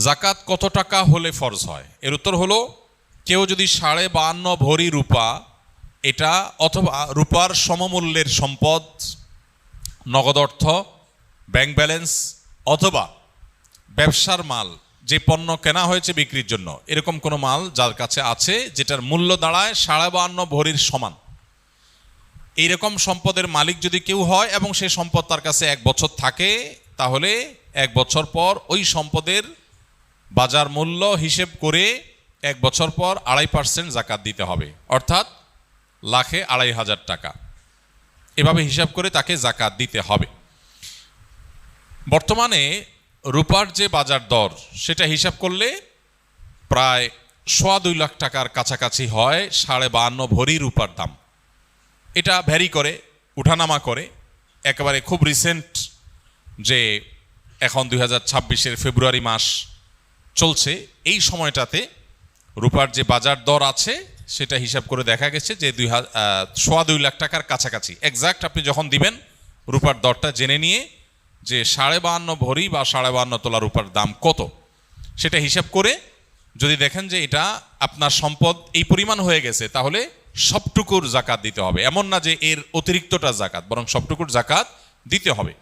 জাকাত কত টাকা হলে ফরজ হয়? এর উত্তর হলো, কেউ যদি 52.5 ভরি রূপা এটা অথবা রূপার সমমূল্যের সম্পদ, নগদ অর্থ, ব্যাংক ব্যালেন্স অথবা ব্যবসার মাল, যে পণ্য কেনা হয়েছে বিক্রির জন্য, এরকম কোনো মাল যার কাছে আছে যেটার মূল্য দাঁড়ায় 52.5 ভরির সমান, এইরকম সম্পদের মালিক যদি কেউ হয় এবং সেই সম্পদ তার কাছে 1 বছর থাকে, তাহলে 1 বছর পর ওই সম্পদের বাজার মূল্য হিসেব করে 1 বছর পর 2.5% জাকাত দিতে হবে, অর্থাৎ লাখে 2,500 টাকা। এভাবে হিসাব করে তাকে জাকাত দিতে হবে। বর্তমানে রূপার যে বাজার দর সেটা হিসাব করলে প্রায় 2.25 লাখ টাকার কাছাকাছি হয় 52.5 ভরি রূপার দাম। এটা ভ্যারি করে, উঠানামা করে। একেবারে খুব রিসেন্ট যে এখন 2026-এর ফেব্রুয়ারি মাস চলছে, এই সময়টাতে রূপার যে বাজার দর আছে সেটা হিসাব করে দেখা গেছে যে 2.25 লাখ টাকার কাছাকাছি। এক্সাক্ট আপনি যখন দিবেন রূপার দরটা জেনে নিয়ে যে 52.5 ভরি বা 52.5 তোলা রূপার দাম কত, সেটা হিসাব করে যদি দেখেন যে এটা আপনার সম্পদ এই পরিমাণ হয়ে গেছে, তাহলে সবটুকুর জাকাত দিতে হবে। এমন না যে এর অতিরিক্তটা জাকাত, বরং সবটুকুর জাকাত দিতে হবে।